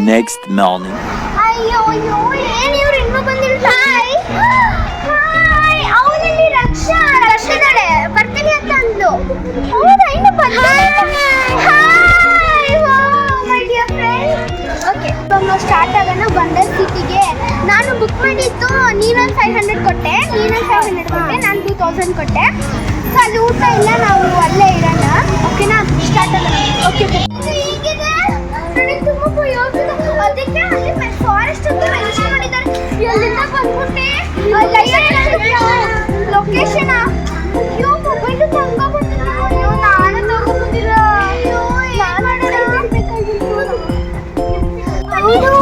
next morning. ಅಯ್ಯೋ ಅಯ್ಯೋ ಏನು ಇವ್ರು ಇನ್ನೂ ಬಂದಿಲ್ಲ. ಹಾಯ್ ಅವನಲ್ಲಿ ರಕ್ಷಣೆ ಬರ್ತೀನಿ ಅಂತ ಅಂದ್ಲು. ಹೌದಾ ಇನ್ನು hi my dear friend. Okay ನಾವು ಸ್ಟಾರ್ಟ್ ಆಗೋಣ ವಂಡರ್ ಸಿಟಿಗೆ. ನಾನು ಬುಕ್ ಮಾಡಿದ್ದು ನೀನೊಂದು 500 ಕೊಟ್ಟೆ, ನಾನು 2000 ಕೊಟ್ಟೆ. ಸೊ ಅಲ್ಲಿ ಊಟ ಇಲ್ಲ, ನಾವು ಅಲ್ಲೇ ಇರೋಣ. ಓಕೆನಾ, ಸ್ಟಾರ್ಟ್ ಆಗೋಣ. ಓಕೆ ಹೀಗಿದೆ ನನಗೆ ತುಂಬ ಭಯ ಆಗ್ತಿದೆ. ಅದಕ್ಕೆ ಅಲ್ಲಿ ಫಾರೆಸ್ಟ್ ಅಂತ ಮೆನ್ಷನ್ ಮಾಡಿದ್ದಾರೆ. ಎಲ್ಲಿಂದ ಬಂದ್ಬಿಟ್ಟೆ ಲೊಕೇಶನ್. ಅಯ್ಯೋ ಮೊಬೈಲ್ ತಂಗ ಬಂದಿಲ್ಲ. ಅಯ್ಯೋ ನಾನು ತಗೊಂಡಿಲ್ಲ. ಅಯ್ಯೋ ಏನು ಮಾಡೋಣ. ಹೌದು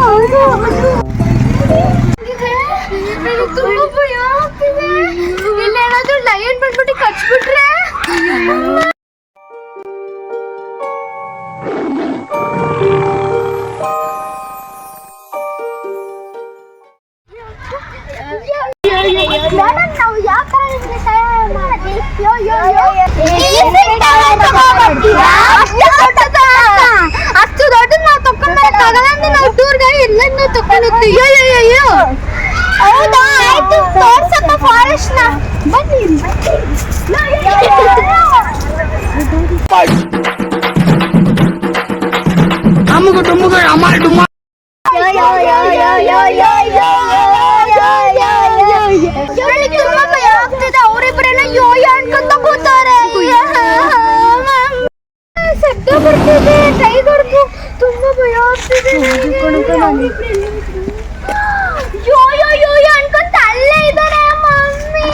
ನನಗೆ ತುಂಬ ಭಯ ಆಗ್ತಿದೆ. ಇಲ್ಲೇನಾದ್ರೂ ಲಯನ್ ಬಂದ್ಬಿಟ್ಟು ಕಚ್ಬಿಟ್ರೆ. ನಾವು ಯಾವ ತರ ತಯಾರು ಮಾಡಿ ಅಷ್ಟು ದೊಡ್ಡ ನಾವು ತಗೊಂಡ್ ತಗೊಳ್ಳಂದ್ರೆ ನಾವು ಟೂರ್ಗೆ ಎಲ್ಲ ತಗೊಂಡಿರ್ತೀವಿ. ಹೌದಾ, ಆಯ್ತು ತೋರ್ಸಪ್ಪ ಫಾರೆಸ್ಟ್ ನ. ಬನ್ನಿ ನನಗೆ ತುಂಬಾ ಭಯ ಆಗ್ತಿದೆ. ಅವರಿಬ್ಬರೆಲ್ಲ ಯೋಯ ಅನ್ಕೊಂತ ಕೂತಾರೆ. ಸದ್ದ ಬರ್ತಿದೆ, ಕೈ ಹೊಡೆದು ತುಂಬಾ ಭಯ ಆಗ್ತಿದೆ. ಯೋಯ ಅನ್ಕೊಂತ ಅಲ್ಲೇ ಇದ್ದಾರೆ ಮಮ್ಮಿ.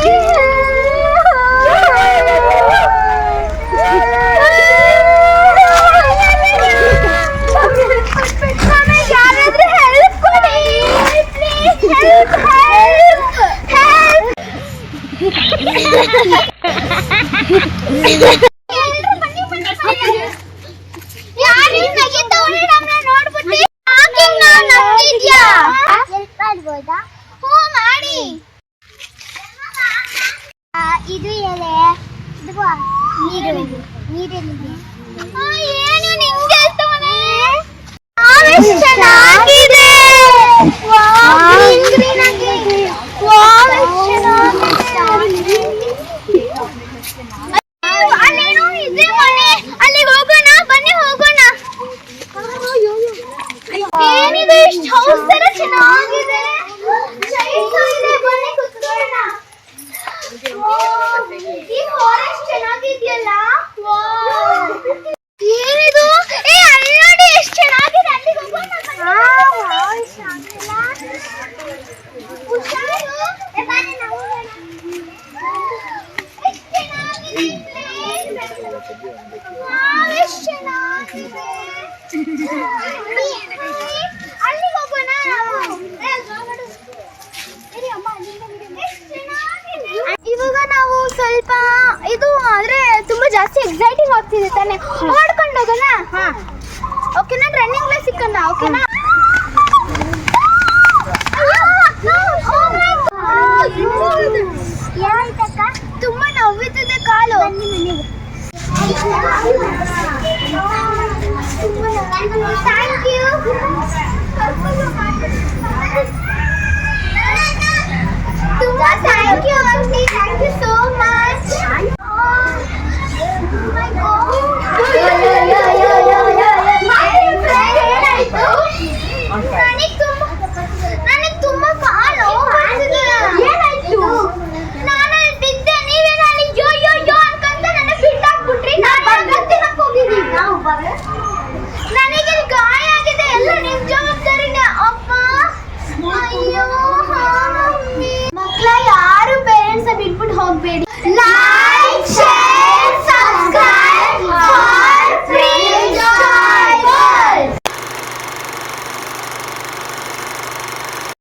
ಯಾರಾದ್ರೂ ಹೆಲ್ಪ್ ಕೊಡಿ ಪ್ಲೀಸ್. ಹೆಲ್ಪ್ ಮಾಡಿ. ಇದು ಎಲೆ, ನೀರಲ್ಲಿದೆ. ಏನು ನಿಂಗೆ ಚೆನ್ನಾಗಿದೆ. ಅಲ್ಲೇನೋ ಇದೆ ಮನೆ, ಅಲ್ಲಿಗೆ ಹೋಗೋಣ. ಬನ್ನಿ ಹೋಗೋಣ. ಏನಿದೆ ಇಷ್ಟು ಹೌಸ್ ತರ ಚೆನ್ನಾಗಿದೆ. ಬನ್ನಿ ಕುತ್ಕೊಳ್ಳೋಣ. ಈ ಫಾರೆಸ್ಟ್ ಚೆನ್ನಾಗಿದೆಯಲ್ಲ. ಏನಿದು? ಅಲ್ಲಿ ನೋಡಿ ಎಷ್ಟು ಚೆನ್ನಾಗಿದೆ. ಅಲ್ಲಿಗೆ ಹೋಗೋಣ. ಇವಾಗ ನಾವು ಸ್ವಲ್ಪ ಇದು ಆದ್ರೆ ತುಂಬಾ ಜಾಸ್ತಿ ಎಕ್ಸೈಟಿಂಗ್ ಆಗ್ತಿದೆ ತಾನೆ. ಓಡ್ಕೊಂಡು ಹೋಗೋಣ. ಓಕೆನಾ, ರನ್ನಿಂಗ್ ರೇಸ್ ಸಿಕ್ಕಣ. ಓಕೆನಾ.